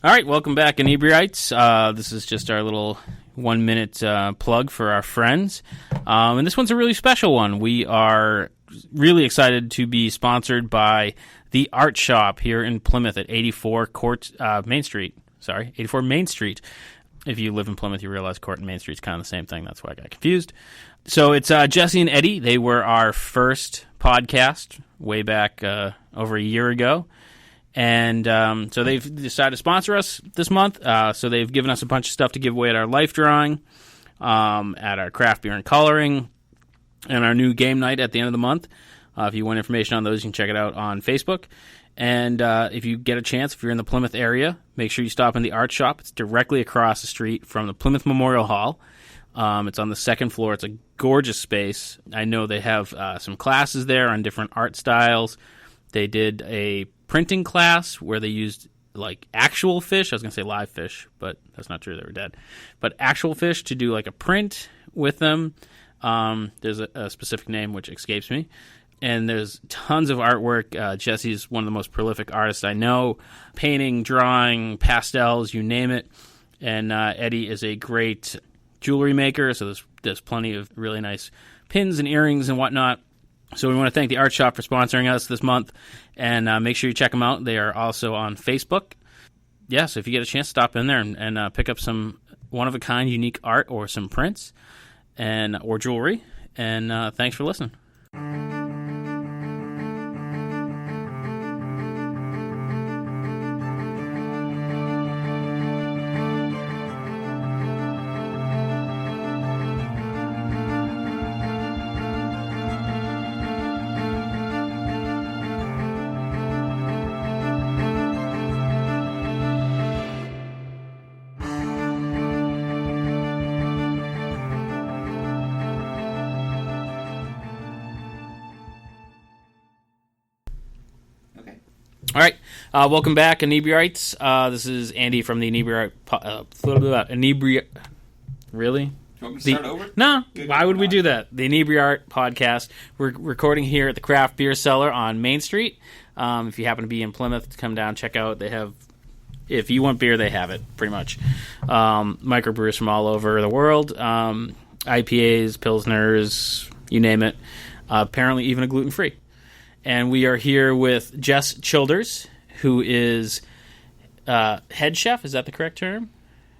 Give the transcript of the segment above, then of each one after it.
All right, welcome back, Inebri-ites. This is just our little 1-minute plug for our friends. And this one's a really special one. We are really excited to be sponsored by the Art Shop here in Plymouth at 84 Main Street. 84 Main Street. If you live in Plymouth, you realize Court and Main Street's kind of the same thing. That's why I got confused. So it's Jesse and Eddie. They were our first podcast way back over a year ago. And so they've decided to sponsor us this month. So they've given us a bunch of stuff to give away at our life drawing, at our craft beer and coloring, and our new game night at the end of the month. If you want information on those, you can check it out on Facebook. And if you get a chance, if you're in the Plymouth area, make sure you stop in the Art Shop. It's directly across the street from the Plymouth Memorial Hall. It's on the second floor. It's a gorgeous space. I know they have some classes there on different art styles. They did a printing class where they used like actual fish. I was going to say live fish, but that's not true. They were dead. But actual fish to do like a print with them. There's a specific name which escapes me. And there's tons of artwork. Jesse's one of the most prolific artists I know. Painting, drawing, pastels, you name it. And Eddie is a great jewelry maker, so there's plenty of really nice pins and earrings and whatnot. So we want to thank the Art Shop for sponsoring us this month, and make sure you check them out. They are also on Facebook. Yeah, so if you get a chance, stop in there and pick up some one-of-a-kind unique art or some prints or jewelry. And thanks for listening. All right, welcome back, Inebri-ites. This is Andy from the Inebri-art. Really? You want me to start over? No, why would we do that? The Inebri-art podcast. We're recording here at the Craft Beer Cellar on Main Street. If you happen to be in Plymouth, come down, check out. They have, if you want beer, they have it, pretty much. Microbrewers from all over the world. IPAs, Pilsners, you name it. Apparently even a gluten-free. And we are here with Jes Childers, who is head chef. Is that the correct term?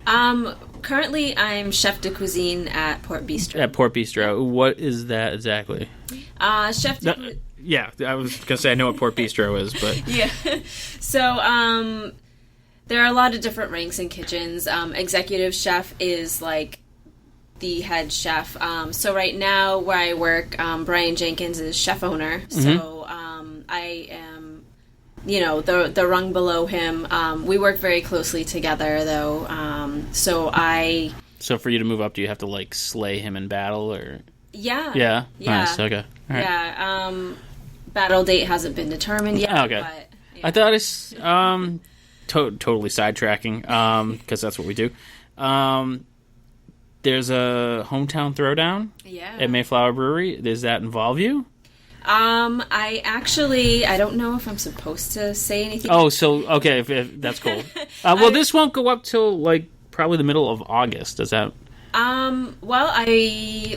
Currently, I'm chef de cuisine at Port Bistro. At Port Bistro. What is that exactly? Chef de cuisine. Yeah, I was going to say I know what Port Bistro is, but... Yeah. So, there are a lot of different ranks in kitchens. Executive chef is, like, the head chef. So right now, where I work, Brian Jenkins is chef owner. Mm-hmm. So I am, the rung below him. We work very closely together, though. So for you to move up, do you have to like slay him in battle, or? Yeah. Yeah. Yeah. Nice. Okay. All right. Yeah. Battle date hasn't been determined yet. Okay. But, yeah. I thought it's totally sidetracking because that's what we do. There's a hometown throwdown at Mayflower Brewery. Does that involve you? I don't know if I'm supposed to say anything. Oh, so, okay, if that's cool. Well, this won't go up till, like, probably the middle of August. Does that... Well,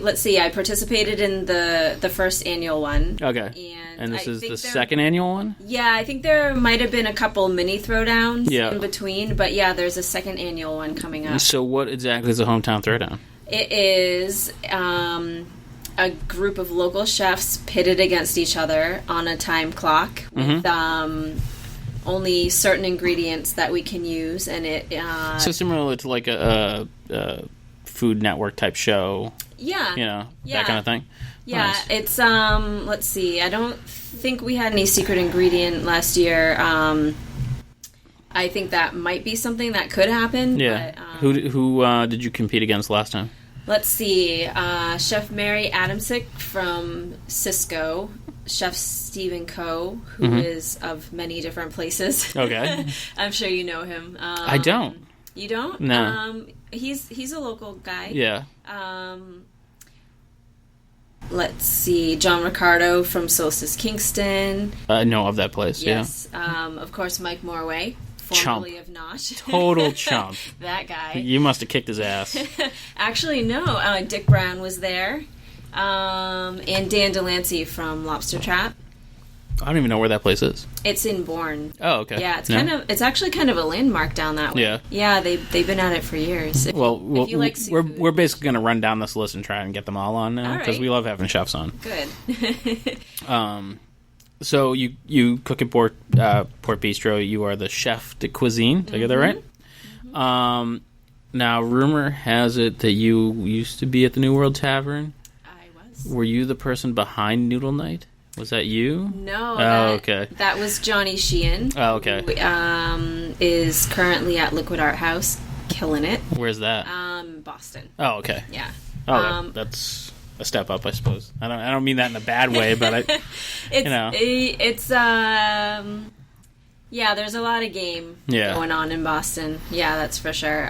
let's see, I participated in the first annual one. Okay. And this is the second annual one? Yeah, I think there might have been a couple mini throwdowns in between, but yeah, there's a second annual one coming up. So what exactly is a hometown throwdown? It is, a group of local chefs pitted against each other on a time clock with, only certain ingredients that we can use, and it... So similar to like a Food Network type show. Yeah. That kind of thing. Yeah, nice. It's, let's see, I don't think we had any secret ingredient last year. I think that might be something that could happen. Yeah. But, who did you compete against last time? Let's see, Chef Mary Adamsick from Cisco, Chef Stephen Coe, who is of many different places. Okay. I'm sure you know him. I don't. You don't? No. He's a local guy. Yeah. Let's see, John Ricardo from Solstice Kingston. I know of that place, yes. Of course, Mike Morway formerly of Nosh. Total chump. That guy. You must have kicked his ass. Actually, no. Dick Brown was there. And Dan Delancey from Lobster Trap. I don't even know where that place is. It's in Bourne. Oh, okay. Yeah, it's actually kind of a landmark down that way. Yeah. Yeah, they've been at it for years. If you like seafood. We're basically going to run down this list and try and get them all on now because we love having chefs on. Good. So you cook at Port Bistro. You are the chef de cuisine. Did I get that right? Mm-hmm. Now, rumor has it that you used to be at the New World Tavern. I was. Were you the person behind Noodle Night? Was that you? No. Okay. That was Johnny Sheehan. Oh, okay. Who, is currently at Liquid-Art House, killing it. Where's that? Boston. Oh, okay. Yeah. Oh, that's a step up, I suppose. I don't mean that in a bad way, but it's yeah. There's a lot of game going on in Boston. Yeah, that's for sure.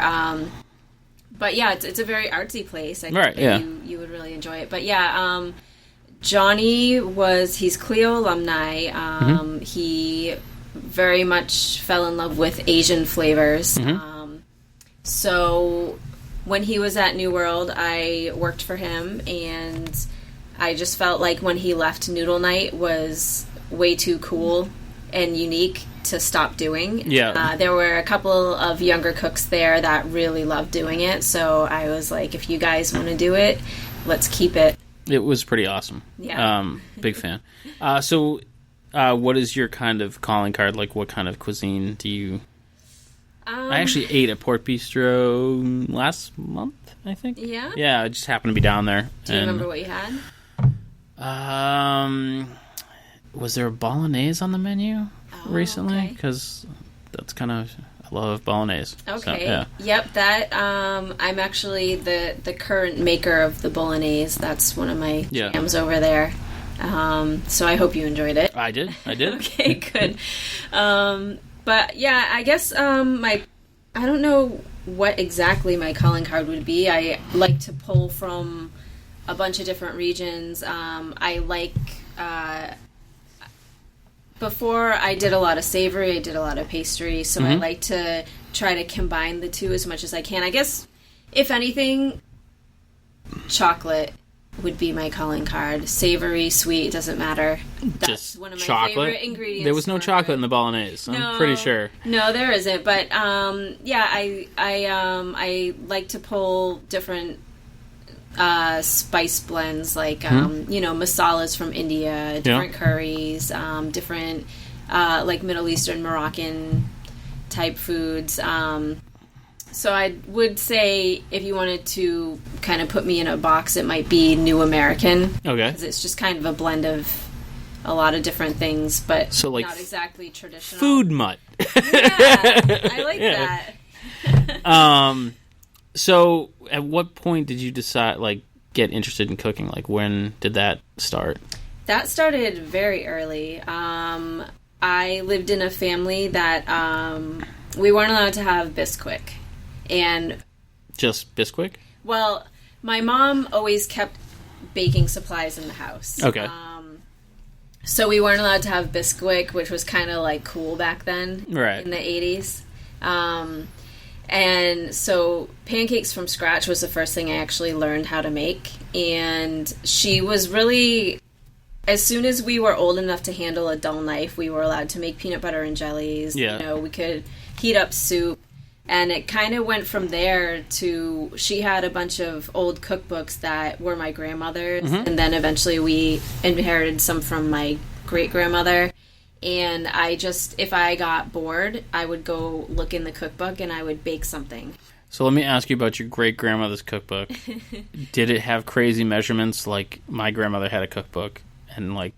But yeah, it's a very artsy place. I think that you would really enjoy it. But yeah. Johnny he's Clio alumni. He very much fell in love with Asian flavors. So when he was at New World, I worked for him, and I just felt like when he left, Noodle Night was way too cool and unique to stop doing. Yeah. There were a couple of younger cooks there that really loved doing it, so I was like, if you guys want to do it, let's keep it. It was pretty awesome. Yeah. Big fan. So what is your kind of calling card? Like, what kind of cuisine do you... I actually ate at Port Bistro last month, I think. Yeah? Yeah, I just happened to be down there. Do you remember what you had? Was there a bolognese on the menu recently? Okay. Because that's kind of... I love bolognese. Okay. So, yeah. Yep, that, I'm actually the current maker of the bolognese. That's one of my jams over there. So I hope you enjoyed it. I did. Okay, good. But yeah, I guess I don't know what exactly my calling card would be. I like to pull from a bunch of different regions. I like... Before, I did a lot of savory, I did a lot of pastry, so I like to try to combine the two as much as I can. I guess, if anything, chocolate would be my calling card. Savory, sweet, doesn't matter. That's just one of my chocolate? favorite ingredients. There was no chocolate in the bolognese, I'm pretty sure. No, there isn't, but yeah, I like to pull different spice blends, like masalas from India, different curries, different like Middle Eastern, Moroccan type foods. So I would say if you wanted to kind of put me in a box, it might be New American. Okay. Because it's just kind of a blend of a lot of different things, but so, like, not exactly traditional. Food mutt. Yeah, I like that. So, at what point did you decide, like, get interested in cooking? Like, when did that start? That started very early. I lived in a family that we weren't allowed to have Bisquick. And just Bisquick? Well, my mom always kept baking supplies in the house. Okay. So we weren't allowed to have Bisquick, which was kind of like cool back then. Right. In the 80s. And so pancakes from scratch was the first thing I actually learned how to make. And she was really, as soon as we were old enough to handle a dull knife, we were allowed to make peanut butter and jellies. Yeah. We could heat up soup. And it kind of went from there to, she had a bunch of old cookbooks that were my grandmother's. And then eventually we inherited some from my great-grandmother. And I just, if I got bored, I would go look in the cookbook and I would bake something. So let me ask you about your great-grandmother's cookbook. Did it have crazy measurements? Like, my grandmother had a cookbook, and, like,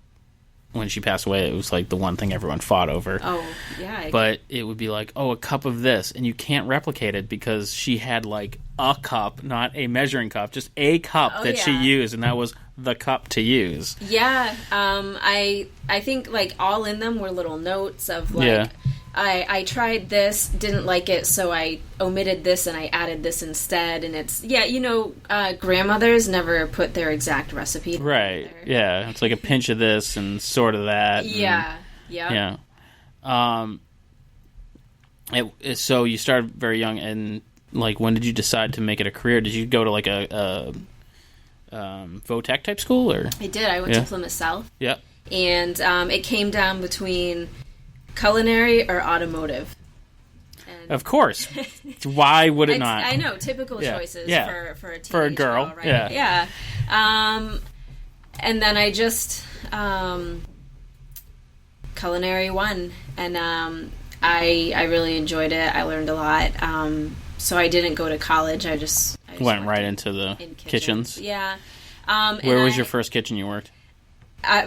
when she passed away, it was, like, the one thing everyone fought over. Oh, yeah. But it would be like, oh, a cup of this, and you can't replicate it because she had, like, a cup, not a measuring cup, just a cup she used, and that was the cup to use. Yeah. I think, like, all in them were little notes of, like, I tried this, didn't like it, so I omitted this and I added this instead. And it's, grandmothers never put their exact recipe. Right. Yeah. It's like a pinch of this and sort of that. Yeah. Yeah. So you started very young, and like, when did you decide to make it a career? Did you go to like a VOTech type school, or? I did. I went to Plymouth South. Yeah. And it came down between culinary or automotive. And of course. Why would it not? I know, typical choices for a teenage for a girl, right? Yeah. And then I just culinary won, and I really enjoyed it. I learned a lot. So I didn't go to college. I just went right into the kitchens. Yeah. Where was your first kitchen you worked?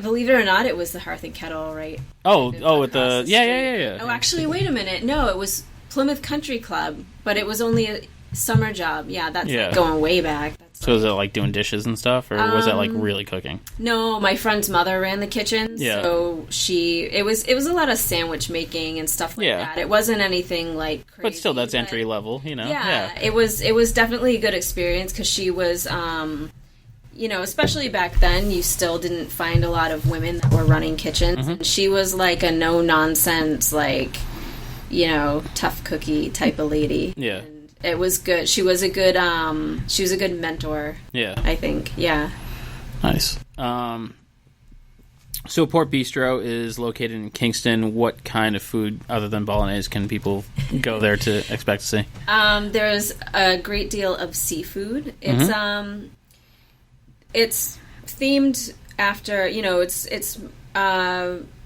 Believe it or not, it was the Hearth and Kettle, right? At the yeah. Oh, actually, wait a minute. No, it was Plymouth Country Club, but it was only a summer job. Yeah, that's like going way back. So was it like doing dishes and stuff, or was it like really cooking? No, my friend's mother ran the kitchen, so it was a lot of sandwich making and stuff like that. It wasn't anything like crazy. But still, that's entry level, you know? Yeah, it was definitely a good experience because she was, especially back then, you still didn't find a lot of women that were running kitchens. Mm-hmm. She was like a no-nonsense, like, tough cookie type of lady. Yeah. And it was good. She was a good mentor. Yeah. I think. Yeah. Nice. So Port Bistro is located in Kingston. What kind of food, other than bolognese, can people go there to expect to see? There's a great deal of seafood. It's it's themed after, it's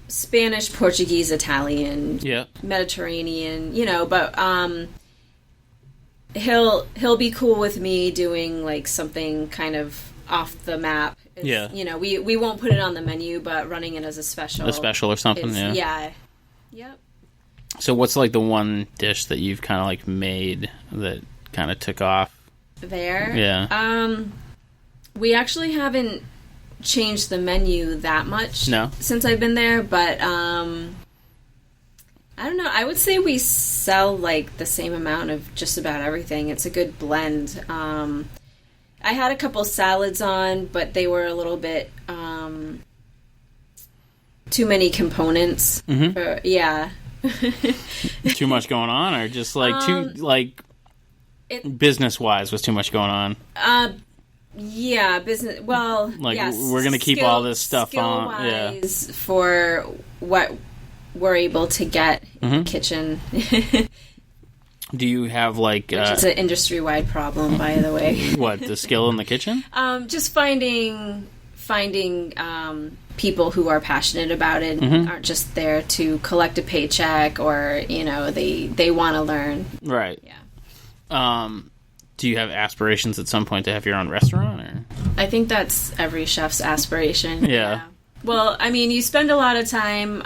Spanish, Portuguese, Italian, Mediterranean, but he'll be cool with me doing like something kind of off the map. We won't put it on the menu, but running it as a special or something. Yep. So what's like the one dish that you've kind of like made that kind of took off there? We actually haven't changed the menu that much since I've been there, but I don't know. I would say we sell like the same amount of just about everything. It's a good blend. I had a couple salads on, but they were a little bit too many components. Mm-hmm. Too much going on, or just like business wise was too much going on. Business. Well, we're gonna keep all this stuff on. For what we're able to get in the kitchen. Do you have like? Which is an industry-wide problem, by the way. What, the skill in the kitchen? Just finding people who are passionate about it, aren't just there to collect a paycheck, or they want to learn. Right. Yeah. Do you have aspirations at some point to have your own restaurant? Or? I think that's every chef's aspiration. Yeah. Well, I mean, you spend a lot of time,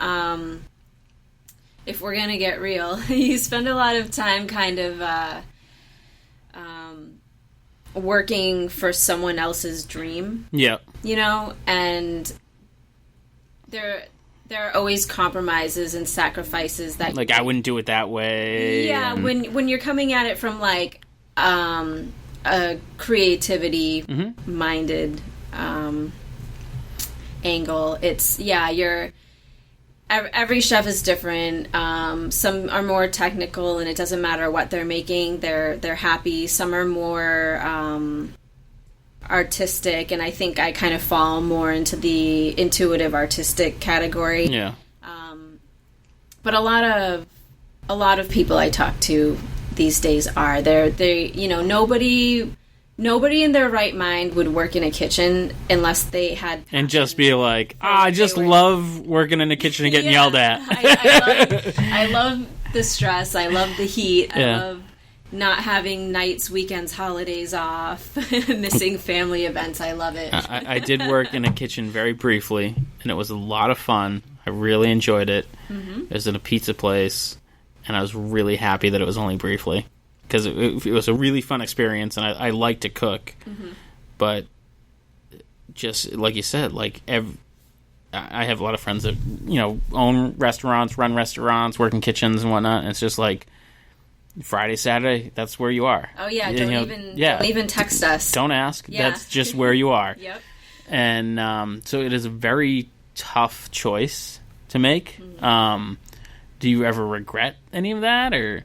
if we're going to get real, you spend a lot of time kind of working for someone else's dream. Yeah. And there are always compromises and sacrifices that... Like, I wouldn't do it that way. Yeah, when you're coming at it from, like... a creativity-minded angle. It's every chef is different. Some are more technical, and it doesn't matter what they're making. They're happy. Some are more artistic, and I think I kind of fall more into the intuitive artistic category. Yeah. But a lot of people I talk to these days are nobody in their right mind would work in a kitchen unless they had passion. And just be like, I just love working in a kitchen and getting yelled at. I love the stress. I love the heat. I love not having nights, weekends, holidays off, missing family events. I love it. I did work in a kitchen very briefly, and it was a lot of fun. I really enjoyed it. Mm-hmm. It was in a pizza place. And I was really happy that it was only briefly, because it was a really fun experience, and I like to cook. Mm-hmm. But just like you said, like I have a lot of friends that own restaurants, run restaurants, work in kitchens and whatnot. And it's just like Friday, Saturday, that's where you are. Oh yeah, don't even text us. Don't ask. Yeah. That's just where you are. Yep. And so it is a very tough choice to make. Mm-hmm. do you ever regret any of that? Or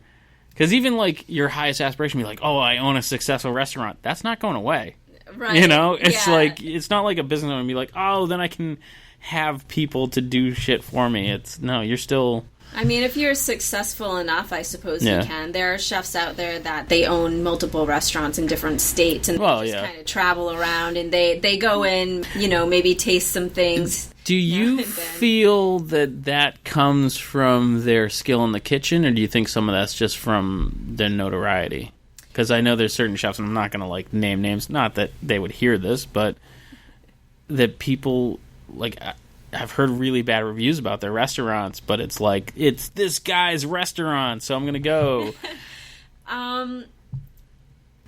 because even like your highest aspiration be like, oh, I own a successful restaurant, that's not going away. Right. You know, it's like, it's not like a business owner be like, oh, then I can have people to do shit for me. It's no, you're still. I mean, if you're successful enough, I suppose you can. There are chefs out there that they own multiple restaurants in different states, and they just kind of travel around, and they go in, you know, maybe taste some things. Do you feel that comes from their skill in the kitchen, or do you think some of that's just from their notoriety? Because I know there's certain chefs, and I'm not going to like name names, not that they would hear this, but that people like. I've heard really bad reviews about their restaurants, but it's like, it's this guy's restaurant, so I'm going to go.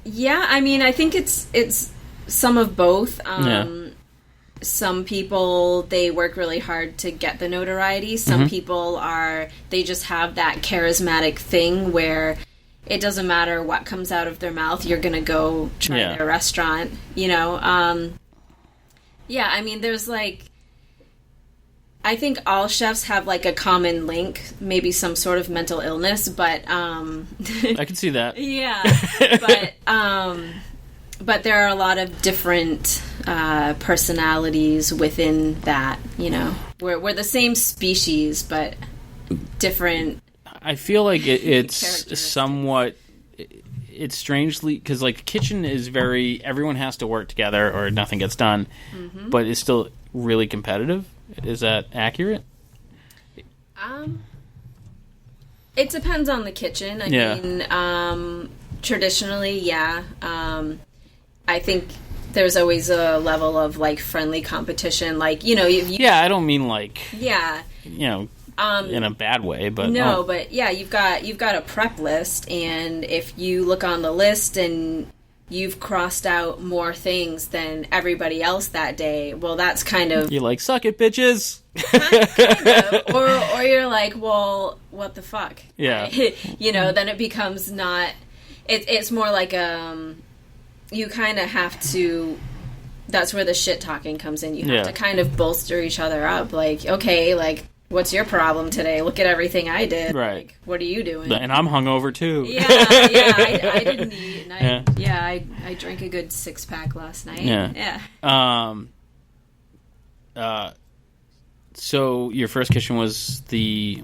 Yeah, I mean, I think it's some of both. Some people, they work really hard to get the notoriety. Some people they just have that charismatic thing where it doesn't matter what comes out of their mouth, you're going to go try their restaurant, you know? Yeah, I mean, there's like, I think all chefs have like a common link, maybe some sort of mental illness, but I can see that. Yeah, but there are a lot of different personalities within that. You know, we're the same species, but different. I feel like it's somewhat. It's strangely because like kitchen is very, everyone has to work together or nothing gets done, but it's still really competitive. Is that accurate? It depends on the kitchen. I mean, traditionally, yeah. I think there's always a level of like friendly competition. Like, you know, yeah, I don't mean like, yeah, you know, in a bad way, but no, but yeah, you've got a prep list, and if you look on the list and you've crossed out more things than everybody else that day, well, that's kind of... You're like, suck it, bitches! kind of. Or you're like, well, what the fuck? Yeah. You know, then it becomes not... It's more like, you kind of have to... That's where the shit-talking comes in. You have to kind of bolster each other up. Like, okay, like... What's your problem today? Look at everything I did. Right. Like, what are you doing? And I'm hungover too. Yeah, I didn't eat. And I drank a good 6-pack last night. Yeah. So your first kitchen was the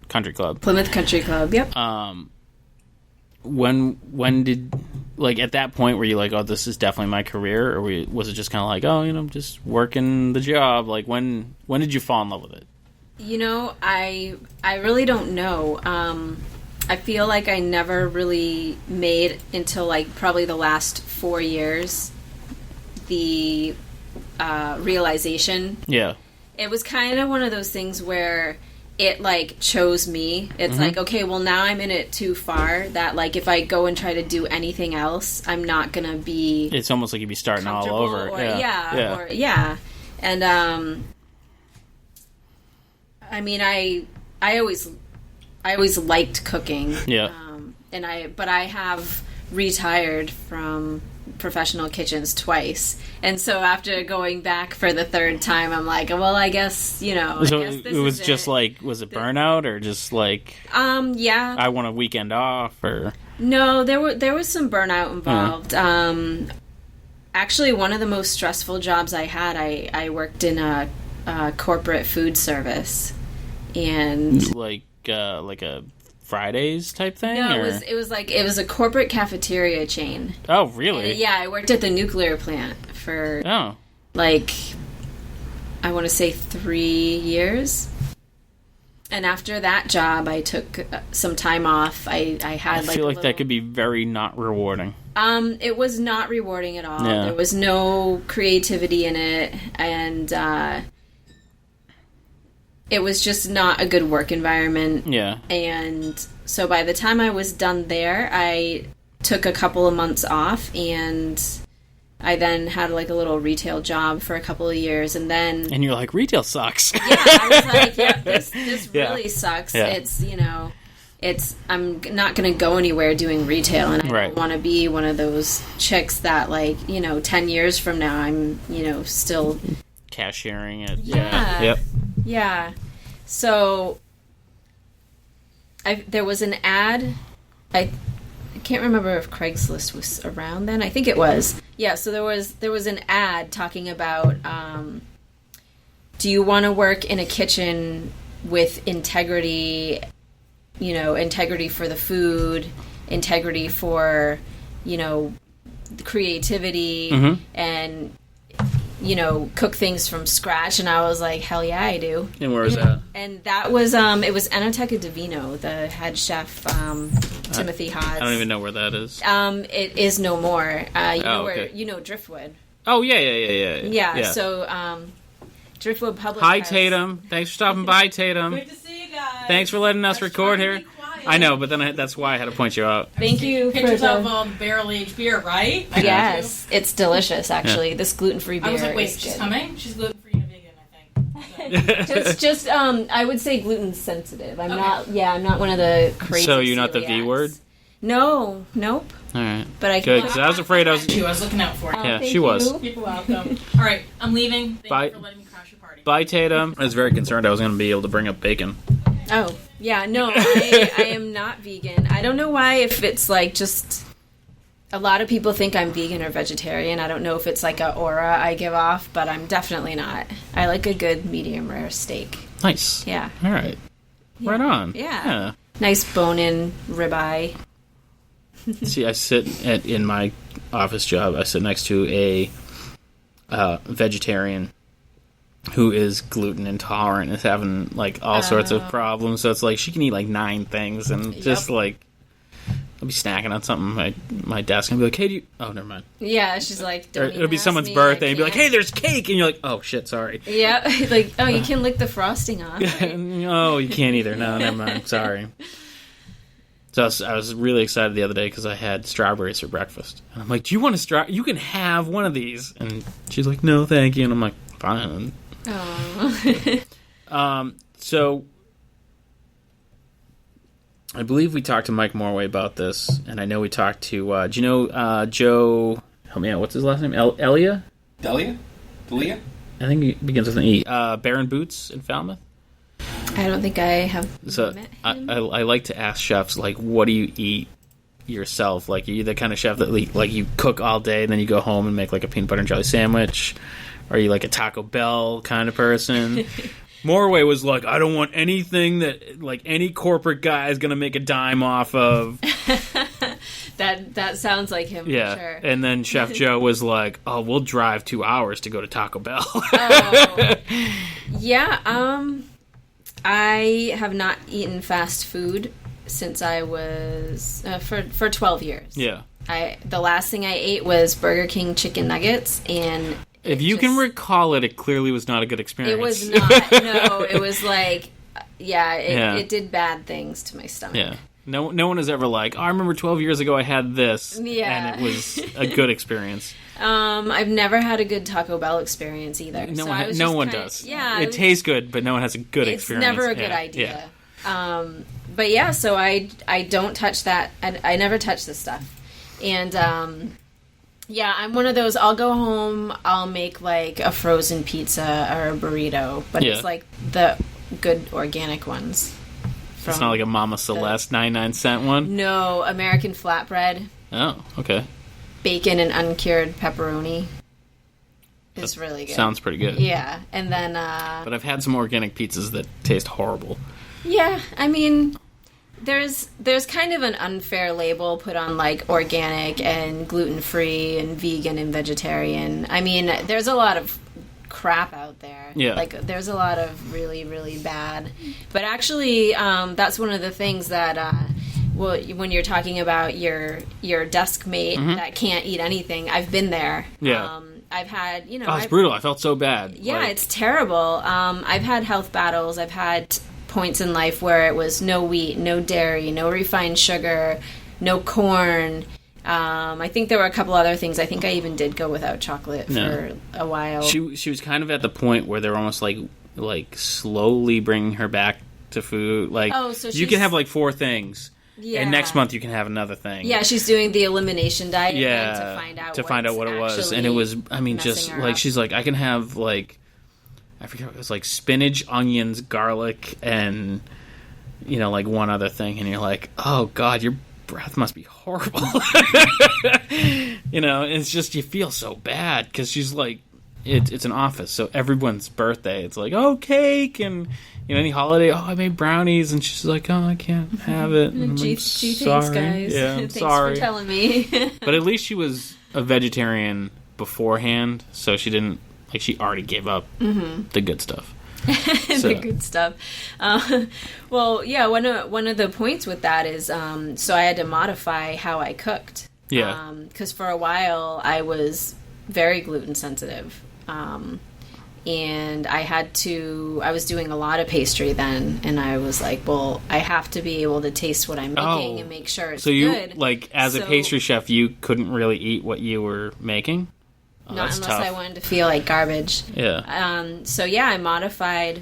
country club. Plymouth Country Club, yep. When did, like, at that point were you like, oh, this is definitely my career, or was it just kind of like, oh, you know, just working the job? Like, when did you fall in love with it? You know, I really don't know. I feel like I never really made until like probably the last 4 years the realization. Yeah. It was kind of one of those things where it like chose me. It's like, okay, well now I'm in it too far that like if I go and try to do anything else, I'm not gonna be. It's almost like you'd be starting all over. And I mean, I always liked cooking. Yeah. But I have retired from professional kitchens twice, and so after going back for the third time, I'm like, well, I guess, you know. So it was just like, was it burnout or just like, yeah, I want a weekend off, or no? There was some burnout involved. Actually, one of the most stressful jobs I had, I worked in a corporate food service, and like a Fridays type thing? No, it was a corporate cafeteria chain. Oh, really? And, yeah, I worked at the nuclear plant for like, I want to say 3 years. And after that job, I took some time off. I feel like that could be very not rewarding. It was not rewarding at all. Yeah. There was no creativity in it, and it was just not a good work environment. Yeah. And so by the time I was done there, I took a couple of months off, and I then had like a little retail job for a couple of years, and then... And you're like, retail sucks. Yeah, I was like, yeah, this really sucks. Yeah. It's, you know, I'm not going to go anywhere doing retail, and I don't want to be one of those chicks that, like, you know, 10 years from now, I'm, you know, still... Cashiering it. Yeah. Yep. Yeah. So there was an ad. I can't remember if Craigslist was around then. I think it was. Yeah, so there was an ad talking about do you want to work in a kitchen with integrity, integrity for the food, integrity for, creativity, and cook things from scratch. And I was like, hell yeah, I do. And where was that? And that was it was Enoteca Divino, the head chef, Timothy Haas. I don't even know where that is. It is no more. Okay. Where Driftwood. Oh yeah. So Driftwood Public. Hi Tatum, thanks for stopping by, Tatum. Good to see you guys. Thanks for letting us record here. I know, but then that's why I had to point you out. Thank you for pictures of barrel-aged beer, right? Yes, it's delicious. Actually, this gluten-free beer. I was like, wait, she's coming? She's gluten-free and vegan, I think. just I would say gluten sensitive. I'm not. Yeah, I'm not one of the crazy. So you're not the celiacs. V word? No, nope. All right, but I good. Because I was afraid I was. I was looking out for you. Yeah, she was. You're welcome. All right, I'm leaving. Thank you for letting me crash your party. Bye, Tatum. I was very concerned I was going to be able to bring up bacon. Oh, yeah, no, I am not vegan. I don't know why, if it's like just... A lot of people think I'm vegan or vegetarian. I don't know if it's like a aura I give off, but I'm definitely not. I like a good medium rare steak. Nice. Yeah. All right. Yeah. Right on. Yeah. Nice bone-in ribeye. See, I sit in my office job, I sit next to a vegetarian who is gluten intolerant, is having like all sorts of problems. So it's like she can eat like 9 things, and just like I'll be snacking on something at my desk and I'll be like, hey, do you... Oh, never mind. Yeah, she's like, don't it'll be someone's birthday and be like, hey, there's cake, and you're like, oh shit, sorry. Yeah, like, oh, you can lick the frosting off. No, you can't either. No, never mind. Sorry. So I was really excited the other day because I had strawberries for breakfast, and I'm like, do you want a straw? You can have one of these. And she's like, no, thank you. And I'm like, fine. Oh. So I believe we talked to Mike Morway about this, and I know we talked to do you know Joe, help me out, what's his last name? Delia? I think it begins with an E. Baron Boots in Falmouth. I don't think I have met him. I like to ask chefs, like, what do you eat yourself? Like, are you the kind of chef that like you cook all day and then you go home and make like a peanut butter and jelly sandwich? Are you like a Taco Bell kind of person? Morway was like, I don't want anything that like any corporate guy is going to make a dime off of. That sounds like him, yeah. for sure. And then Chef Joe was like, oh, we'll drive 2 hours to go to Taco Bell. Oh. Yeah, I have not eaten fast food since I was for 12 years. Yeah. The last thing I ate was Burger King chicken nuggets, and if you can recall it, it clearly was not a good experience. It was not. No, it was like, it did bad things to my stomach. Yeah. No one is ever like, oh, I remember 12 years ago I had this, yeah, and it was a good experience. I've never had a good Taco Bell experience either. No one does. Yeah, it tastes good, but no one has a good experience. It's never a good idea. Yeah. But yeah, so I don't touch that. I never touch this stuff. And yeah, I'm one of those, I'll go home, I'll make like a frozen pizza or a burrito, but it's like the good organic ones. It's not like a Mama Celeste 99-cent one? No, American flatbread. Oh, okay. Bacon and uncured pepperoni. It's really good. Sounds pretty good. Yeah, and then... but I've had some organic pizzas that taste horrible. Yeah, I mean, there's kind of an unfair label put on, like, organic and gluten-free and vegan and vegetarian. I mean, there's a lot of crap out there. Yeah. Like, there's a lot of really, really bad. But actually, that's one of the things that... well, when you're talking about your desk mate that can't eat anything, I've been there. Yeah. I've had, Oh, it's brutal. I felt so bad. Yeah, it's terrible. I've had health battles. I've had points in life where it was no wheat, no dairy, no refined sugar, no corn. I think there were a couple other things. I think I even did go without chocolate for a while. She was kind of at the point where they're almost like slowly bringing her back to food. Like, so you can have like 4 things. Yeah. And next month you can have another thing. Yeah, she's doing the elimination diet to find out what it was. And it was, I mean, just like, she's like, I can have like, I forget what it was, like spinach, onions, garlic, and like one other thing, and you're like, oh God, your breath must be horrible. It's just, you feel so bad because she's like, it's an office, so everyone's birthday, it's like, oh, cake, and any holiday, oh, I made brownies, and she's like, oh, I can't have it. And Gee, thanks, guys. Yeah, I'm thanks sorry for telling me. But at least she was a vegetarian beforehand, so she didn't, she already gave up the good stuff. The good stuff. Well, yeah, one of the points with that is, so I had to modify how I cooked. Yeah. Because for a while I was very gluten sensitive. And I was doing a lot of pastry then, and I was like, well, I have to be able to taste what I'm making and make sure it's good. So you, as a pastry chef, you couldn't really eat what you were making? Oh, not unless tough. I wanted to feel like garbage. Yeah. So yeah, I modified,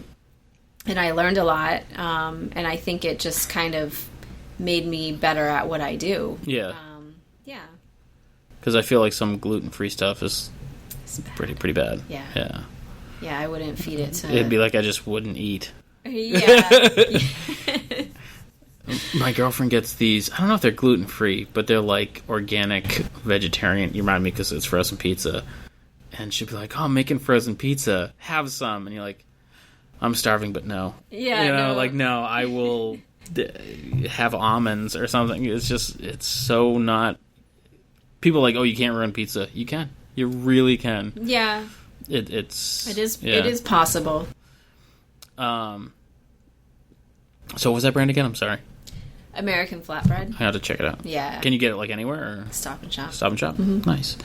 and I learned a lot, and I think it just kind of made me better at what I do. Yeah. Yeah. Because I feel like some gluten-free stuff is pretty bad. Yeah. Yeah. Yeah, I wouldn't feed it to... It'd be like I just wouldn't eat. Yeah. My girlfriend gets these, I don't know if they're gluten-free, but they're like organic vegetarian. You remind me because it's frozen pizza. And she'd be like, oh, I'm making frozen pizza. Have some. And you're like, I'm starving, but no. Yeah, no, I will have almonds or something. It's just, it's so not... People are like, oh, you can't ruin pizza. You can. You really can. Yeah. It is possible. So what was that brand again? I'm sorry. American flatbread. I have to check it out. Yeah. Can you get it anywhere? Or? Stop and Shop. Stop and Shop? Mm-hmm. Nice.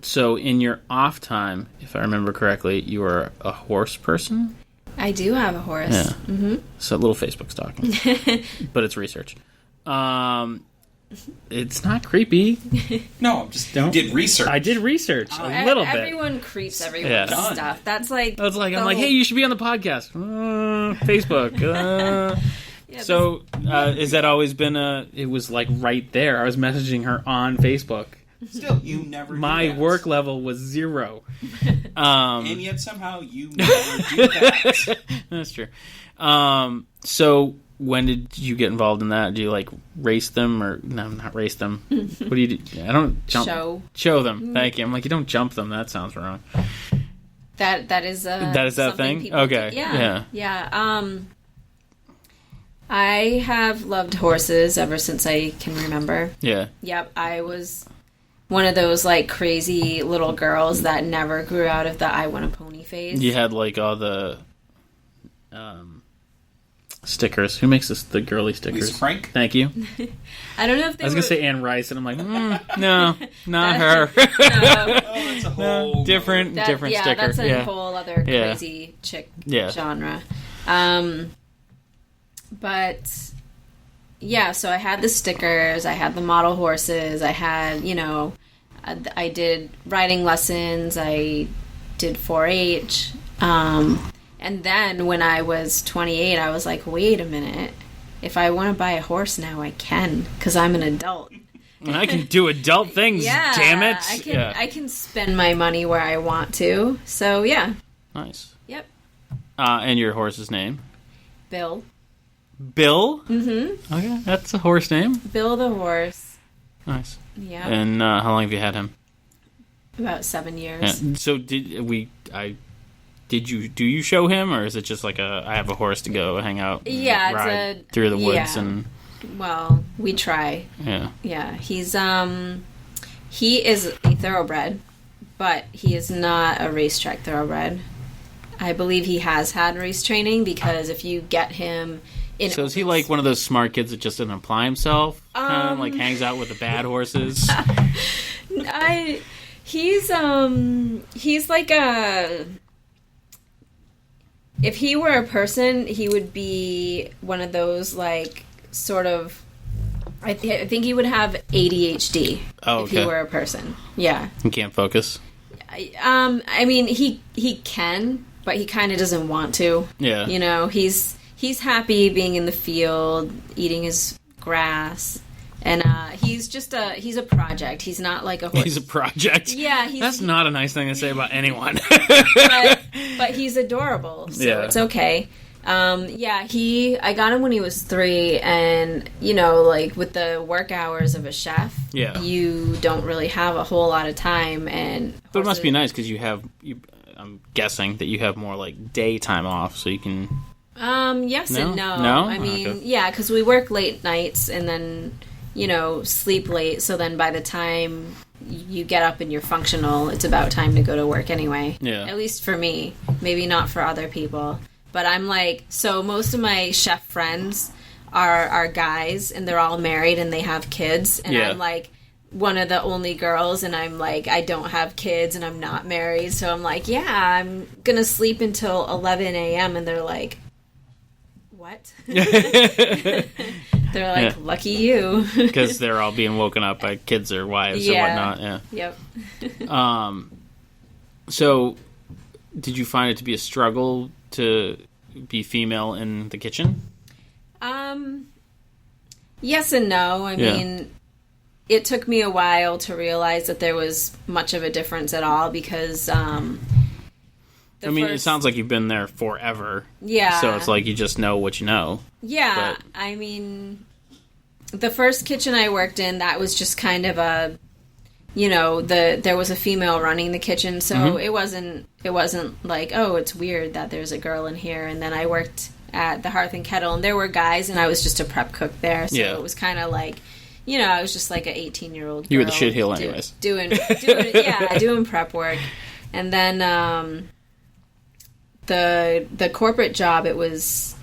So in your off time, if I remember correctly, you were a horse person? I do have a horse. Yeah. Mm-hmm. So a little Facebook stalking. But it's research. It's not creepy. No, just you did research. I did research a little bit. Everyone creeps everyone's stuff. That's like... I'm like, hey, you should be on the podcast. Facebook. Yeah, so, has that always been it was like right there. I was messaging her on Facebook. Still, you never do My that. work level was 0. And yet somehow you never do that. That's true. So, when did you get involved in that? Do you race them or no? Not race them. What do you do? I don't jump. Show them. Thank you. I'm like, you don't jump them. That sounds wrong. That is that thing. Okay. Yeah. I have loved horses ever since I can remember. Yeah. Yep. I was one of those crazy little girls that never grew out of the I want a pony phase. You had all the stickers. Who makes the girly stickers? Lisa Frank. Thank you. I don't know if they I was were... gonna say Anne Rice, and I'm like, no, not her. Oh, that's a whole different sticker. That's a whole other crazy chick genre. But yeah, so I had the stickers, I had the model horses, I had, I did riding lessons, I did 4-H. And then when I was 28, I was like, wait a minute. If I want to buy a horse now, I can, because I'm an adult. And I can do adult things, damn it. I can spend my money where I want to. So, yeah. Nice. Yep. And your horse's name? Bill. Bill? Mm-hmm. Okay, that's a horse name. Bill the horse. Nice. Yeah. And how long have you had him? About 7 years. Yeah. So do you show him, or is it just I have a horse to go hang out and ride through the woods and... Well, we try. Yeah. Yeah. He is a thoroughbred, but he is not a racetrack thoroughbred. I believe he has had race training, because if you get him in... So is he one of those smart kids that just doesn't apply himself? Kind of hangs out with the bad horses? He's like a... If he were a person, he would be one of those, sort of... I think he would have ADHD if he were a person. Yeah. He can't focus? I mean, he can, but he kind of doesn't want to. Yeah. He's happy being in the field, eating his grass, and he's a project. He's not like a horse. He's a project. Yeah, that's not a nice thing to say about anyone. but he's adorable, so it's okay. I got him when he was 3, and like with the work hours of a chef, you don't really have a whole lot of time. But it must be nice because I'm guessing that you have more like daytime off, so you can. Yes no? and no. No? I mean, okay. yeah, because we work late nights and then sleep late. So then by the time you get up and you're functional, it's about time to go to work anyway. Yeah. At least for me, maybe not for other people. But I'm like, so most of my chef friends are guys, and they're all married and they have kids, and I'm like one of the only girls, and I'm like, I don't have kids and I'm not married, so I'm like, yeah, I'm gonna sleep until 11 a.m. and they're like, what? They're like, lucky you. Because they're all being woken up by kids or wives or whatnot. Yeah. Yep. So, did you find it to be a struggle to be female in the kitchen? Yes and no. I mean, it took me a while to realize that there was much of a difference at all because it sounds like you've been there forever. Yeah. So it's like you just know what you know. Yeah. But I mean, the first kitchen I worked in, that was just kind of a, there was a female running the kitchen, so it wasn't like, oh, it's weird that there's a girl in here. And then I worked at the Hearth and Kettle, and there were guys, and I was just a prep cook there, so it was kind of like, I was just like an 18-year-old girl. You were the shit heel anyways. Doing prep work. And then the corporate job, it was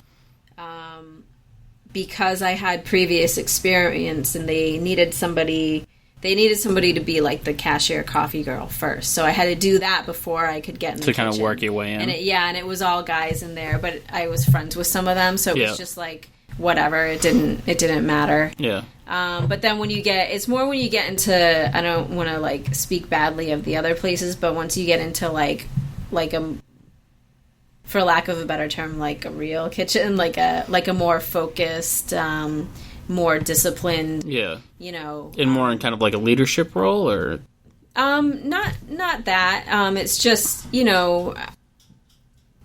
because I had previous experience and they needed somebody to be like the cashier coffee girl first. So I had to do that before I could get in the kitchen. To kind of work your way in. And it was all guys in there, but I was friends with some of them, so it was just like whatever, it didn't matter. Yeah. But then it's more when you get into, I don't want to like speak badly of the other places, but once you get into like a, for lack of a better term, like a real kitchen, like a more focused, more disciplined, and more in kind of like a leadership role, or not that, it's just,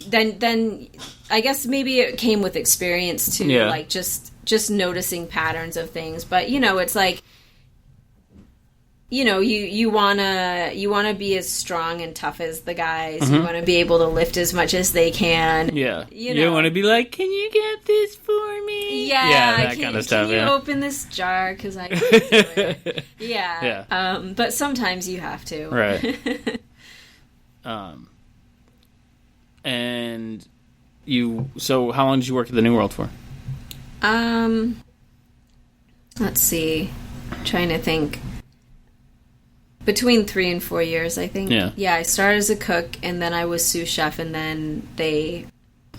then I guess maybe it came with experience too, like just noticing patterns of things. But it's like, you wanna be as strong and tough as the guys. You want to be able to lift as much as they can. Yeah, you don't want to be like, can you get this for me? Yeah, that kind of stuff. Can you open this jar because I can't do it? Yeah. But sometimes you have to. Right. And so how long did you work at the New World for? Let's see. I'm trying to think. Between 3 and 4 years, I think. Yeah, I started as a cook, and then I was sous chef, and then they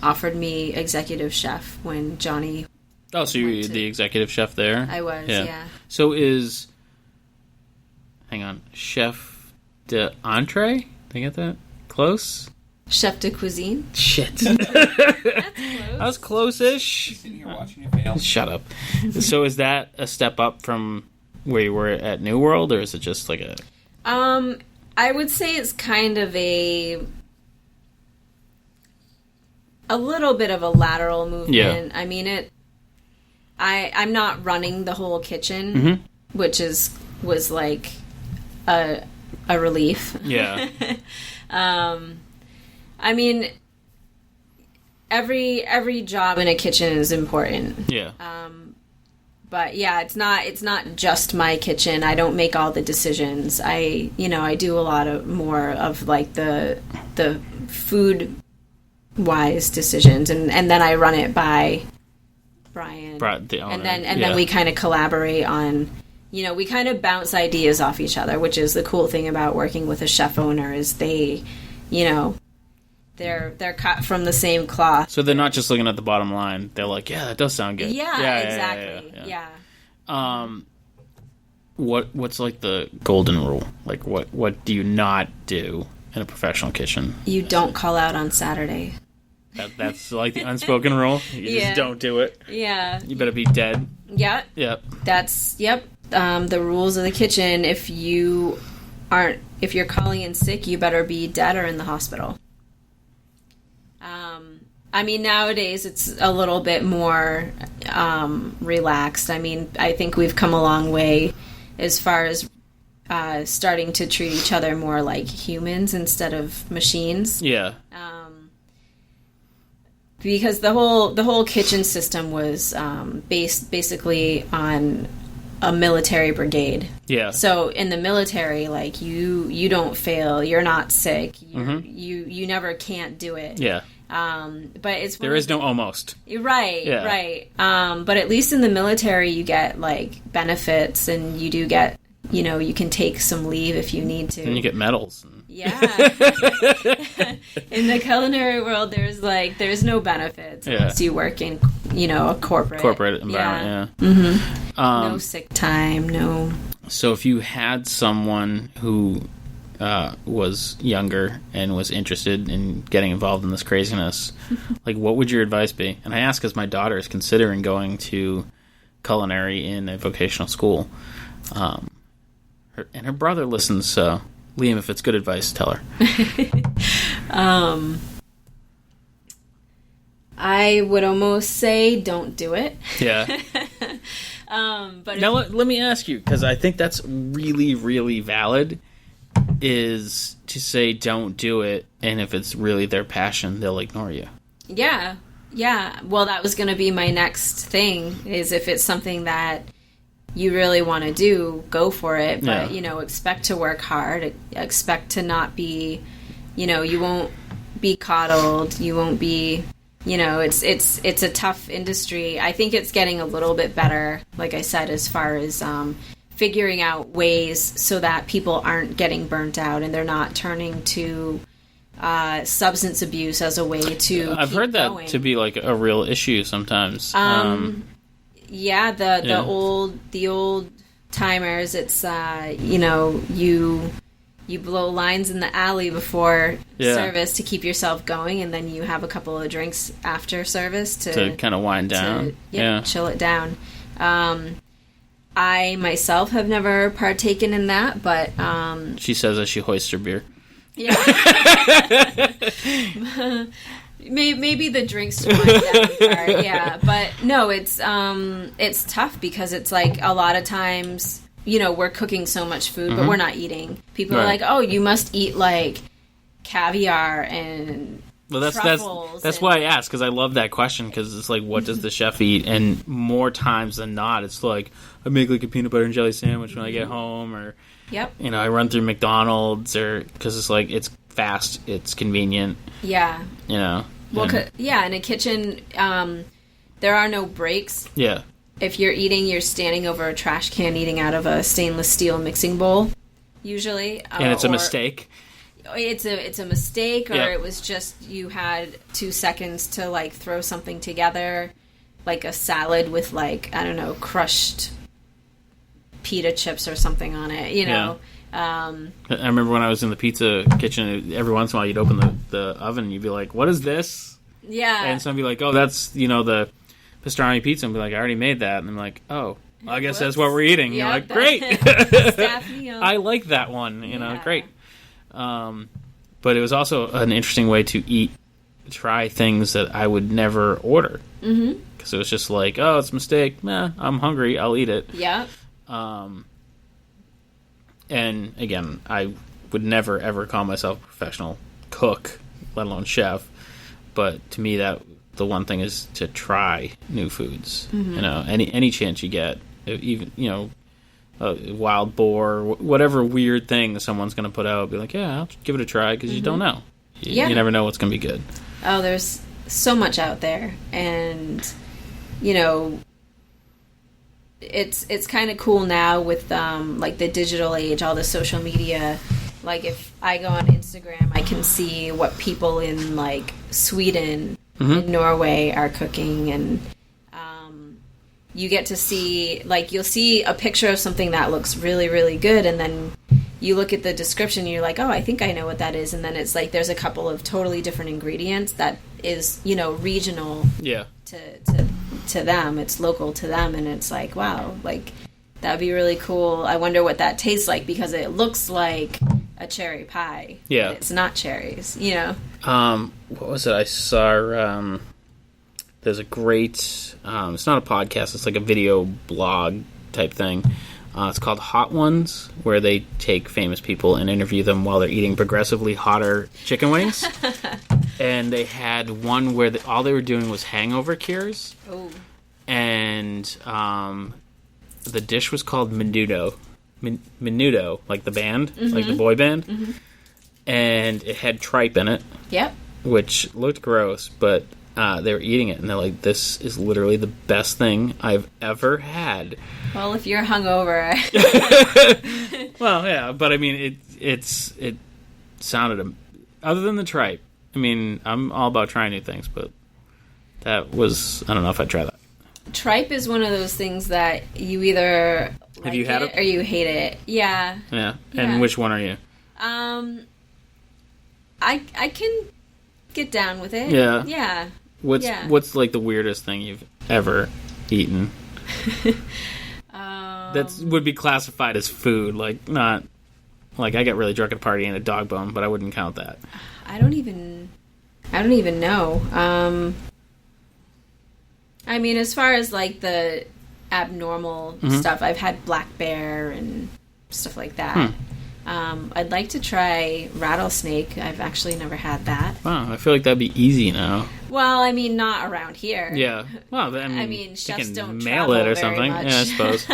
offered me executive chef when Johnny. Oh, so you were the executive chef there? I was, yeah. So hang on, chef d'entrée? Did I get that? Close? Chef de cuisine? Shit. That's close. I was close-ish. Sitting here watching you fail. Shut up. So is that a step up from where you were at New World, or is it just like a... I would say it's kind of a little bit of a lateral movement. Yeah. I mean, I'm not running the whole kitchen, which was like a relief. Yeah. I mean, every job in a kitchen is important. Yeah. But yeah, it's not just my kitchen. I don't make all the decisions. I do a lot more of like the food wise decisions, and then I run it by Brian. The owner. And then we kind of collaborate on, we kind of bounce ideas off each other, which is the cool thing about working with a chef owner is they, they're cut from the same cloth. So they're not just looking at the bottom line. They're like, yeah, that does sound good. Yeah, exactly. Yeah. What's like the golden rule? Like what do you not do in a professional kitchen? You don't call out on Saturday. That's like the unspoken rule. You just don't do it. Yeah. You better be dead. Yeah. Yep. That's the rules of the kitchen. If you're calling in sick, you better be dead or in the hospital. I mean, nowadays it's a little bit more relaxed. I mean, I think we've come a long way as far as starting to treat each other more like humans instead of machines. Yeah. Because the whole kitchen system was based basically on a military brigade. Yeah. So in the military, like you don't fail, you're not sick, you never can't do it. Yeah. But it's there is no almost. Right. Yeah. Right. But at least in the military, you get like benefits, and you do get, you can take some leave if you need to. And you get medals. Yeah. In the culinary world, there's no benefits unless you work in, a corporate environment. Yeah. Mm-hmm. No sick time. No. So if you had someone who was younger and was interested in getting involved in this craziness, like, what would your advice be? And I ask because my daughter is considering going to culinary in a vocational school, and her brother listens. So, Liam, if it's good advice, tell her. I would almost say don't do it. Yeah. But now let me ask you, because I think that's really, really valid, is to say don't do it, and if it's really their passion, they'll ignore you. Yeah. Well, that was going to be my next thing, is if it's something that you really want to do, go for it. But, expect to work hard. Expect to not be, you won't be coddled. You won't be, it's a tough industry. I think it's getting a little bit better, like I said, as far as figuring out ways so that people aren't getting burnt out and they're not turning to substance abuse as a way to I've keep heard that going. to be like a real issue sometimes. Yeah, the old timers, it's you blow lines in the alley before service to keep yourself going, and then you have a couple of drinks after service to kind of wind down. Chill it down. I myself have never partaken in that, but she says as she hoists her beer. Yeah. Maybe the drinks wind down part, yeah. But no, it's tough because it's like a lot of times, we're cooking so much food, but we're not eating. People are like, oh, you must eat like caviar and that's why I asked, because I love that question, because it's like, what does the chef eat? And more times than not, it's like, I make like a peanut butter and jelly sandwich when I get home, or I run through McDonald's, or because it's like, it's fast, it's convenient. Yeah. Well, in a kitchen, there are no breaks. Yeah. If you're eating, you're standing over a trash can eating out of a stainless steel mixing bowl, usually. And it's a mistake. It's a mistake, or it was just you had 2 seconds to like throw something together, like a salad with like, I don't know, crushed pita chips or something on it, I remember when I was in the pizza kitchen, every once in a while you'd open the oven and you'd be like, what is this? Yeah. And somebody would be like, oh, that's, the pastrami pizza. And be like, I already made that. And I'm like, oh, I guess that's what we're eating. You're like, great. I like that one, great. But it was also an interesting way to try things that I would never order. Mm-hmm. Because it was just like, oh, it's a mistake. I'm hungry. I'll eat it. Yeah. And again, I would never ever call myself a professional cook, let alone chef. But to me, that the one thing is to try new foods. Mm-hmm. Any chance you get, even wild boar, whatever weird thing someone's going to put out, be like, yeah, I'll give it a try, because you don't know. You never know what's going to be good. Oh, there's so much out there, and it's kind of cool now with like the digital age, all the social media. Like if I go on Instagram, I can see what people in like Sweden and Norway are cooking, and you get to see, like, you'll see a picture of something that looks really, really good, and then you look at the description and you're like, oh, I think I know what that is, and then it's like there's a couple of totally different ingredients that is, regional to them. It's local to them, and it's like, wow, like That'd be really cool. I wonder what that tastes like because it looks like a cherry pie. Yeah. But it's not cherries, you know. What was it? I saw, there's a great, it's not a podcast, it's like a video blog type thing. It's called Hot Ones, where they take famous people and interview them while they're eating progressively hotter chicken wings. And they had one where all they were doing was hangover cures. Oh. And the dish was called Menudo. Menudo, like the band, like the boy band. Mm-hmm. And it had tripe in it. Yep. Which looked gross, but they were eating it, and they're like, this is literally the best thing I've ever had. Well, if you're hungover... Well, yeah, but I mean, it sounded... Other than the tripe, I mean, I'm all about trying new things, but that was... I don't know if I'd try that. Tripe is one of those things that you either Have you had it or you hate it. Yeah. Yeah. And which one are you? I can get down with it. Yeah. Yeah. What's like the weirdest thing you've ever eaten? That would be classified as food, like not like I get really drunk at a party and a dog bone, but I wouldn't count that. I don't even know. I mean, as far as like the abnormal stuff, I've had black bear and stuff like that. I'd like to try rattlesnake. I've actually never had that. Wow, I feel like that'd be easy now. Well, I mean, not around here. Yeah. Well, I mean chefs you don't can mail travel it or very something. much. Yeah, I suppose.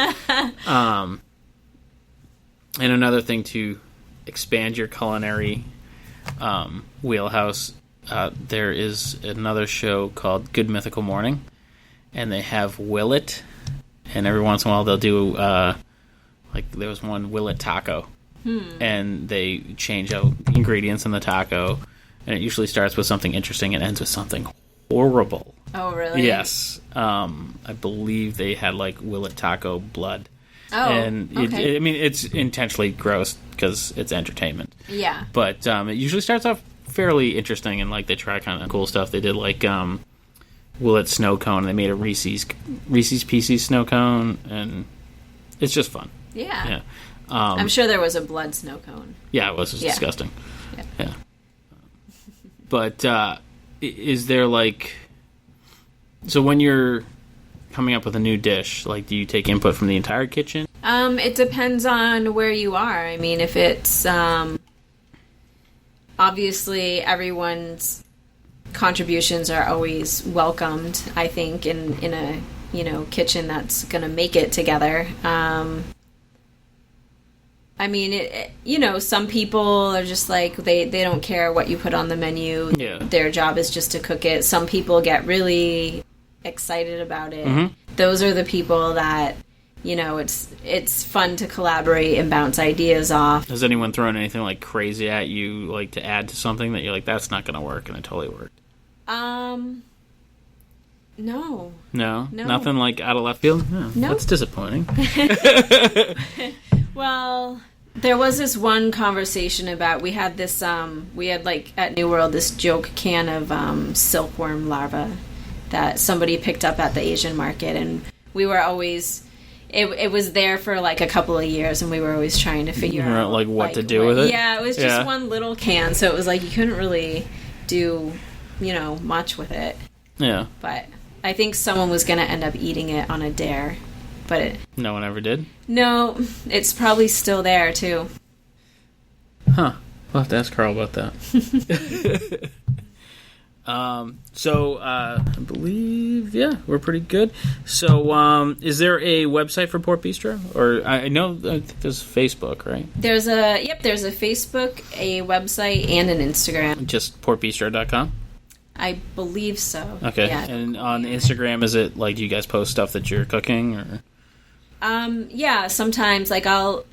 And another thing to expand your culinary wheelhouse, there is another show called Good Mythical Morning, and they have Willet, and every once in a while they'll do like there was one Willet taco. And they change out ingredients in the taco, and it usually starts with something interesting and ends with something horrible. Oh, really? Yes. I believe they had like Willet taco blood. Oh, and okay. I mean, it's intentionally gross because it's entertainment. Yeah. But it usually starts off fairly interesting, and like they try kind of cool stuff. They did like Willet snow cone. They made a Reese's Pieces snow cone, and it's just fun. Yeah. Yeah. I'm sure there was a blood snow cone. Yeah, it was disgusting. Yeah. But is there like... So when you're coming up with a new dish, like do you take input from the entire kitchen? It depends on where you are. I mean, if it's... obviously, everyone's contributions are always welcomed, I think, in a, kitchen that's going to make it together. I mean, some people are just like, they don't care what you put on the menu. Yeah. Their job is just to cook it. Some people get really excited about it. Mm-hmm. Those are the people that, it's fun to collaborate and bounce ideas off. Has anyone thrown anything like crazy at you, like to add to something that you're like, that's not going to work, and it totally worked? No. No? Nothing like out of left field? No. Nope. That's disappointing. Well, there was this one conversation about, we had like at New World this joke can of silkworm larvae that somebody picked up at the Asian market, and we were always, it was there for like a couple of years, and we were always trying to figure out like what to do with it. Yeah, it was just one little can, so it was like you couldn't really do much with it. Yeah. But I think someone was going to end up eating it on a dare. But no one ever did? No, it's probably still there, too. Huh. We'll have to ask Carl about that. I believe, we're pretty good. So, is there a website for Port Bistro? Or, I think there's Facebook, right? There's a Facebook, a website, and an Instagram. Just portbistro.com? I believe so. Okay. Yeah. And on Instagram, is it, like, do you guys post stuff that you're cooking, or... Yeah, sometimes, like, I'll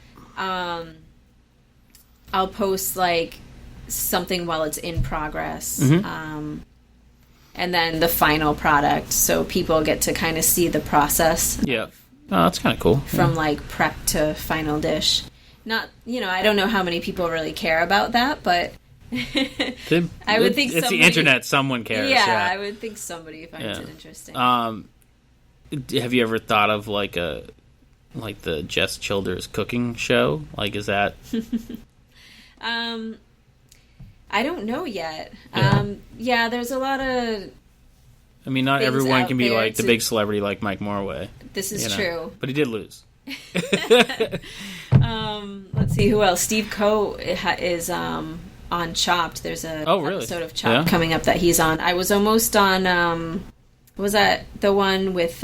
post, like, something while it's in progress. Mm-hmm. And then the final product, so people get to kind of see the process. Yeah. Oh, that's kind of cool. From, like, prep to final dish. Not, I don't know how many people really care about that, but... I would think it's the internet. Someone cares. Yeah, I would think somebody finds it interesting. Have you ever thought of, like, like the Jes Childers cooking show? Like, is that? I don't know yet. Yeah. There's a lot of. I mean, not things everyone out can be there like the to- big celebrity like Mike Morway. This is you know? true. But he did lose. Let's see who else. Steve Coe is on Chopped. There's a really? episode of Chopped coming up that he's on. I was almost on. Was that the one with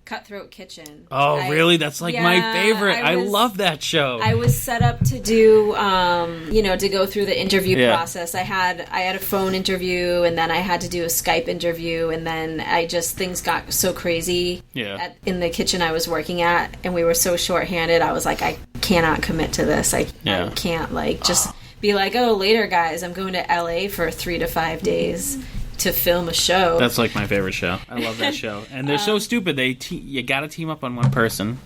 Cutthroat Kitchen? Really? That's like my favorite. I was- love that show. I was set up to do, to go through the interview process. I had a phone interview, and then I had to do a Skype interview, and then things got so crazy in the kitchen I was working at, and we were so shorthanded. I was like, I cannot commit to this. I can't just be like, oh, later, guys, I'm going to LA for 3 to 5 days to film a show. That's like my favorite show. I love that show. And they're so stupid. You got to team up on one person.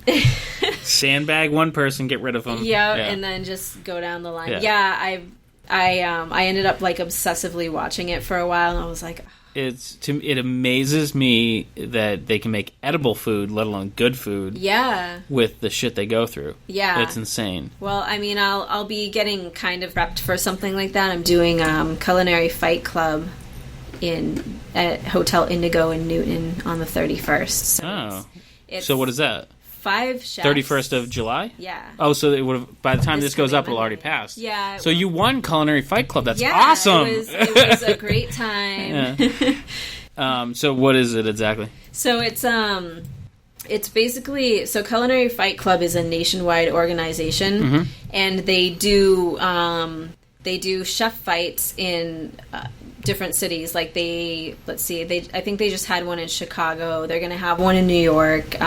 Sandbag one person, get rid of them. Yeah, and then just go down the line. Yeah. I ended up like obsessively watching it for a while, and I was like, it amazes me that they can make edible food, let alone good food. Yeah. With the shit they go through. Yeah. It's insane. Well, I mean, I'll be getting kind of prepped for something like that. I'm doing Culinary Fight Club at Hotel Indigo in Newton on the 31st. So what is that? 5 chefs. 31st of July? Yeah. Oh, so it would have, by the time this goes up, it'll already pass. Yeah. So you won Culinary Fight Club. That's awesome. It was a great time. So what is it exactly? So it's basically, Culinary Fight Club is a nationwide organization, and they do chef fights in different cities. Like I think they just had one in Chicago. They're going to have one in New York.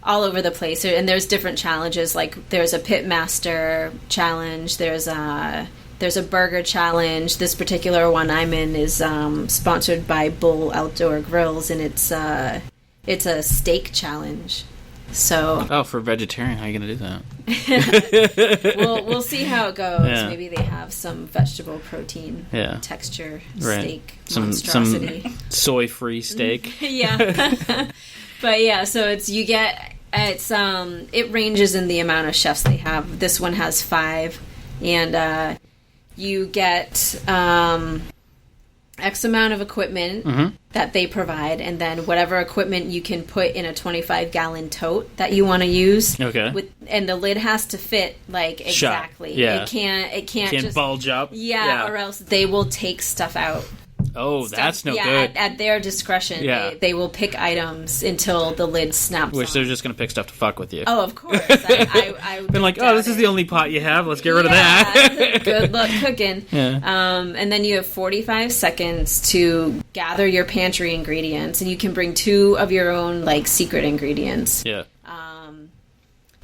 All over the place, and there's different challenges. Like there's a pitmaster challenge. There's a burger challenge. This particular one I'm in is sponsored by Bull Outdoor Grills, and it's a steak challenge. So for vegetarian, how are you gonna do that? we'll see how it goes. Yeah. Maybe they have some vegetable protein texture steak monstrosity. Some soy-free steak. Yeah. But yeah, so it ranges in the amount of chefs they have. This one has 5, and you get X amount of equipment that they provide, and then whatever equipment you can put in a 25-gallon tote that you want to use. Okay. And the lid has to fit like exactly. Yeah. It can't just bulge up. Yeah, or else they will take stuff out. Oh, that's no good. At their discretion, they will pick items until the lid snaps. Which on. they're just going to pick stuff to fuck with you. Oh, of course. I been like, this is the only pot you have. Let's get rid of that. Good luck cooking. Yeah. And then you have 45 seconds to gather your pantry ingredients, and you can bring 2 of your own like secret ingredients. Yeah.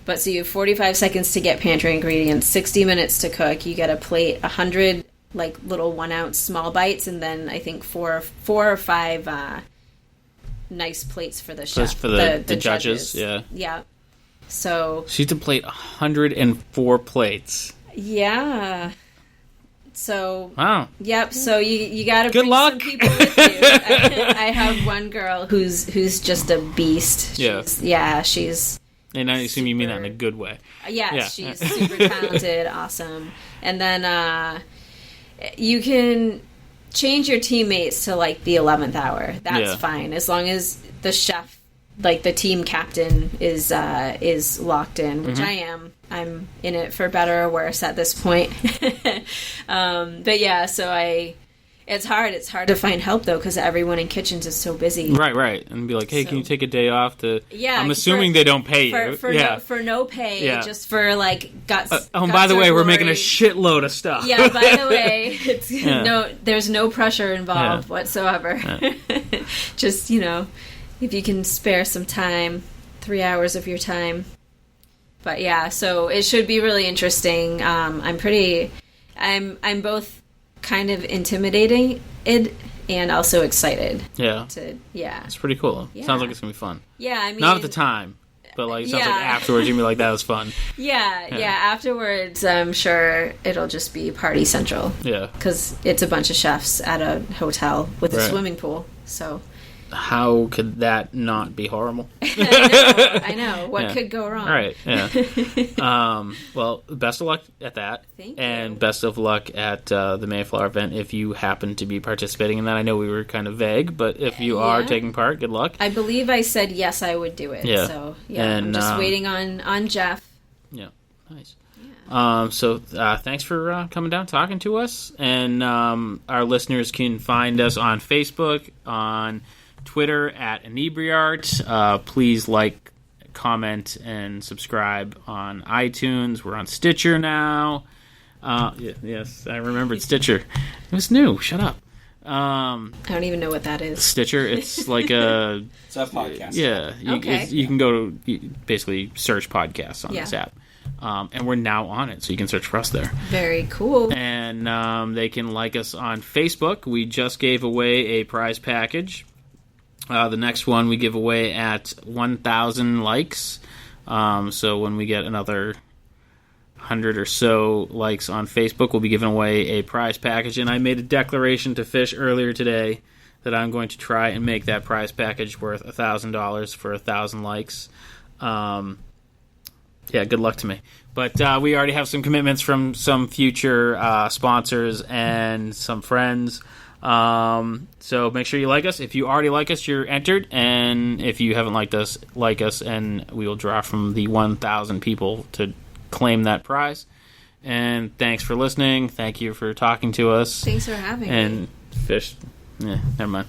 But so you have 45 seconds to get pantry ingredients, 60 minutes to cook. You get a plate, 100 like little 1-ounce small bites, and then I think 4 or 5 nice plates for the chef. For the judges. Yeah. So she had to plate 104 plates. Yeah. So wow. Yep. So you got to bring luck. some people with you. I have one girl who's just a beast. She's. And I assume you mean that in a good way. Yeah. She's super talented, awesome. And then you can change your teammates to like the 11th hour. That's fine, as long as the chef, like the team captain, is locked in, which I am. I'm in it for better or worse at this point. But yeah, so it's hard. It's hard to find help though, because everyone in kitchens is so busy. Right, and be like, hey, can you take a day off to? Yeah, I'm assuming they don't pay you. For no pay, just for like guts. By the way, we're making a shitload of stuff. Yeah. By the way, it's there's no pressure involved whatsoever. Just if you can spare some time, 3 hours of your time. But yeah, so it should be really interesting. I'm both kind of intimidating and also excited. Yeah. It's pretty cool. Yeah. Sounds like it's gonna be fun. Yeah, I mean, not at the time, but like sounds like afterwards you'd be like, that was fun. Yeah. Afterwards, I'm sure it'll just be party central. Yeah. Because it's a bunch of chefs at a hotel with a swimming pool. So. how could that not be horrible? I know. What Yeah. could go wrong? All right, yeah. Well, best of luck at that. Thank and you. best of luck at the Mayflower event if you happen to be participating in that. I know we were kind of vague, but if you are Yeah. taking part, good luck. I believe I said yes, I would do it. Yeah. So yeah, And, I'm just waiting on Jeff. Yeah, nice. So thanks for coming down, talking to us. And our listeners can find us on Facebook, on Twitter at Inebri-art. Please like, comment, and subscribe on iTunes. We're on Stitcher now. Yes, I remembered Stitcher. It was new. Shut up. I don't even know what that is. Stitcher, it's like a... It's a podcast. Yeah. Okay. You can go to basically search podcasts on Yeah. this app. And we're now on it, so you can search for us there. Very cool. And they can like us on Facebook. We just gave away a prize package. The next one we give away at 1,000 likes. So when we get another 100 or so likes on Facebook, we'll be giving away a prize package. And I made a declaration to Fish earlier today that I'm going to try and make that prize package worth $1,000 for 1,000 likes. Yeah, good luck to me. But we already have some commitments from some future sponsors and some friends. So make sure you like us. If you already like us, you're entered. And if you haven't liked us, like us, and we will draw from the 1,000 people to claim that prize. And thanks for listening. Thank you for talking to us. Thanks for having me. And Fish, never mind.